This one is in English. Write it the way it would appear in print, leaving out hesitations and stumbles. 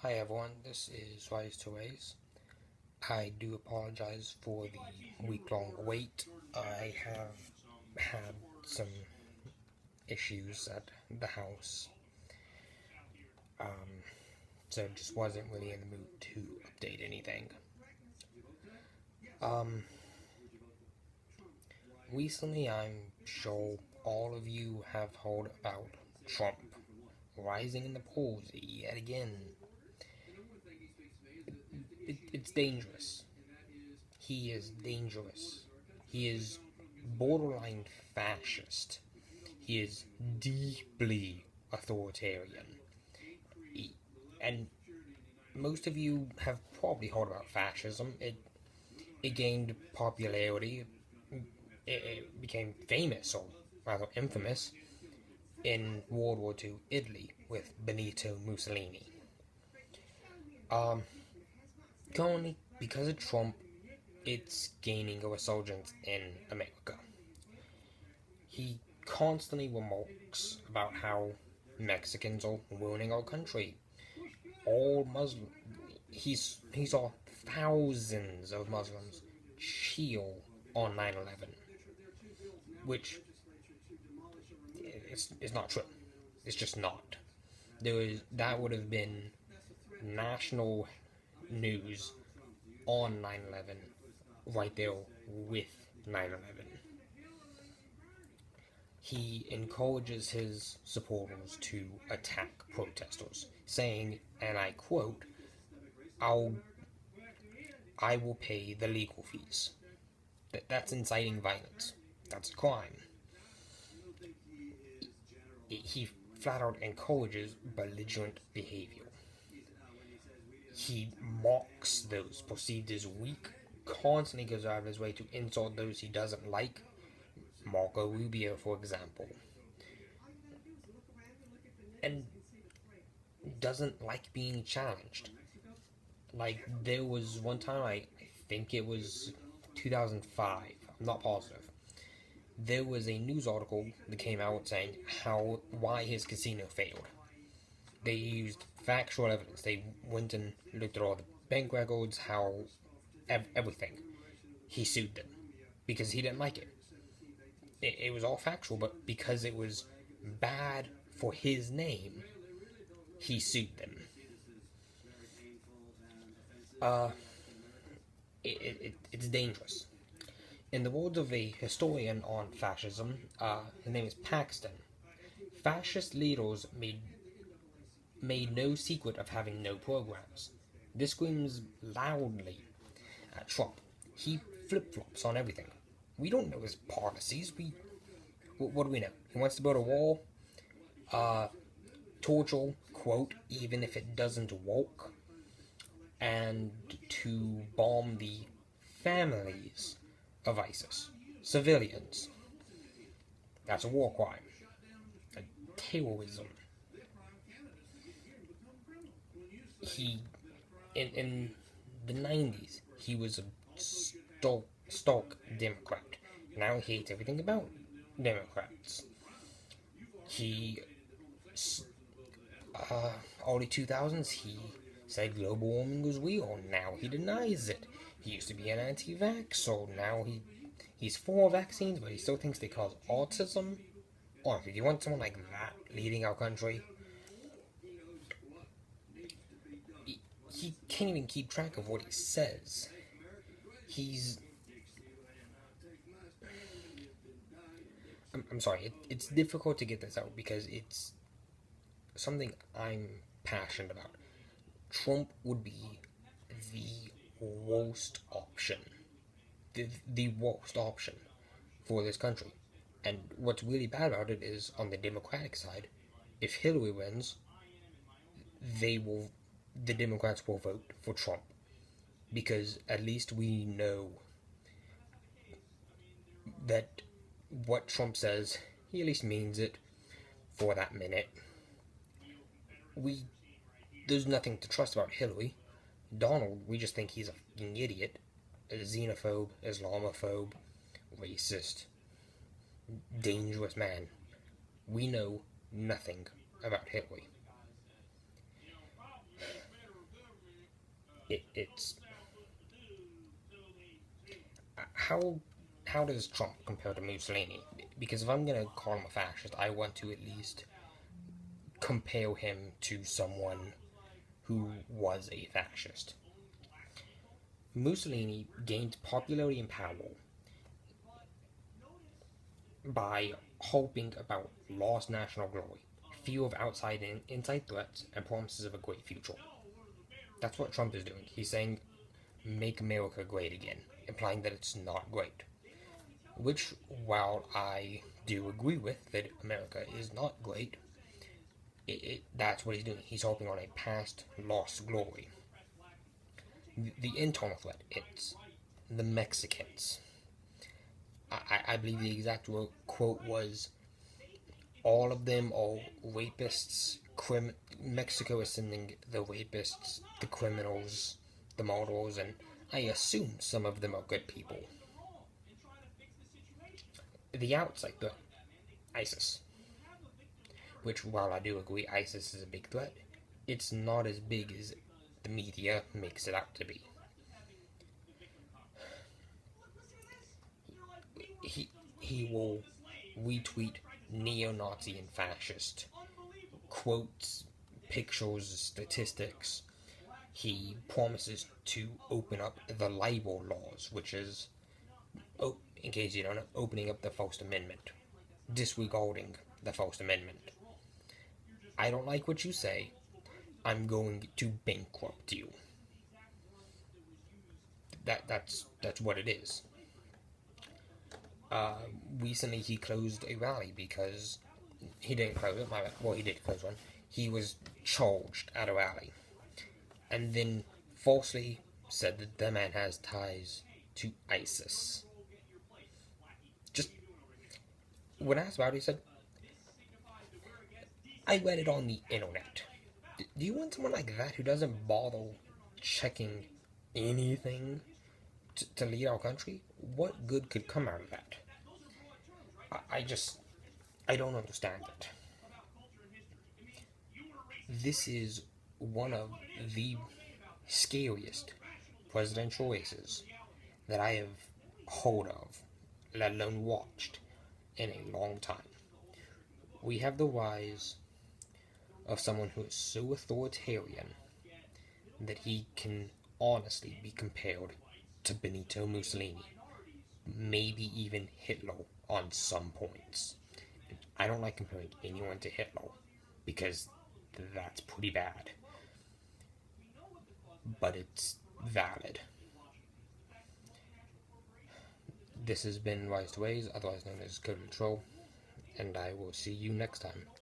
Hi everyone, this is Rise to Raise. I do apologize for the week-long wait. I have had some issues at the house, um, so just wasn't really in the mood to update anything. Um, Recently, I'm sure all of you have heard about Trump rising in the polls yet again. It's dangerous. He is dangerous. He is borderline fascist. He is deeply authoritarian. And most of you have probably heard about fascism. It gained popularity. It became famous, or rather infamous, in World War II Italy with Benito Mussolini. Um, Currently, because of Trump, it's gaining a resurgence in America. He constantly remarks about how Mexicans are ruining our country. All Muslim, he saw thousands of Muslims cheer on 9/11, which is not true. It's just not. That would have been national news on 9/11, right there with 9/11. He encourages his supporters to attack protesters, saying, and I quote, "I'll I will pay the legal fees." That's inciting violence. That's a crime. He flat out encourages belligerent behavior. He mocks those perceived as weak, constantly goes out of his way to insult those he doesn't like. Marco Rubio, for example, and doesn't like being challenged. Like, there was one time, I think it was 2005, I'm not positive. There was a news article that came out saying why his casino failed. They used factual evidence. They went and looked at all the bank records, everything. He sued them because he didn't like it. It was all factual, but because it was bad for his name, he sued them. Uh, it's dangerous. In the words of a historian on fascism, his name is Paxton, fascist leaders made no secret of having no programs. This screams loudly at Trump. He flip flops on everything. We don't know his policies. What do we know? He wants to build a wall, torture, quote, even if it doesn't work, and to bomb the families of ISIS, civilians. That's a war crime, a terrorism. He, in the 90s, he was a stark Democrat. Now he hates everything about Democrats. He, early 2000s, he said global warming was real. Now he denies it. He used to be an anti-vax, so now he's for vaccines, but he still thinks they cause autism. Or if you want someone like that leading our country, he can't even keep track of what he says. He's I'm sorry, it's difficult to get this out because it's something I'm passionate about. Trump would be the worst option, the worst option for this country. And what's really bad about it is on the Democratic side, if Hillary wins, the Democrats will vote for Trump because at least we know that what Trump says, he at least means it for that minute. We There's nothing to trust about Hillary. Donald, we just think he's a fucking idiot, a xenophobe, Islamophobe, racist, dangerous man. We know nothing about Hillary. it's how how does Trump compare to Mussolini? Because if I'm gonna call him a fascist, I want to at least compare him to someone who was a fascist. Mussolini gained popularity and power by hoping about lost national glory, fear of outside and inside threats, and promises of a great future. That's what Trump is doing. He's saying, make America great again, implying that it's not great. Which, while I do agree with that America is not great, that's what he's doing. He's hoping on a past lost glory. The internal threat, it's the Mexicans. I believe the exact quote was, all of them are rapists. Mexico is sending the rapists, the criminals, the murderers, and I assume some of them are good people. The outside threat, ISIS. Which, while I do agree ISIS is a big threat, it's not as big as the media makes it out to be. He will retweet neo-Nazi and fascist quotes, pictures, statistics. He promises to open up the libel laws, which is, oh, in case you don't know, opening up the First Amendment, disregarding the First Amendment. I don't like what you say. I'm going to bankrupt you. That's what it is. Uh, Recently, he closed a rally because he didn't close it. Well, he did close one. He was charged at a rally, and then falsely said that the man has ties to ISIS. Just when asked about it, he said, "I read it on the internet." Do you want someone like that who doesn't bother checking anything to lead our country? What good could come out of that? I just, I don't understand it. This is one of the scariest presidential races that I have heard of, let alone watched, in a long time. We have the rise of someone who is so authoritarian that he can honestly be compared to Benito Mussolini, maybe even Hitler on some points. I don't like comparing anyone to Hitler because that's pretty bad, but it's valid. This has been Rise to Ways, otherwise known as Code Control, and I will see you next time.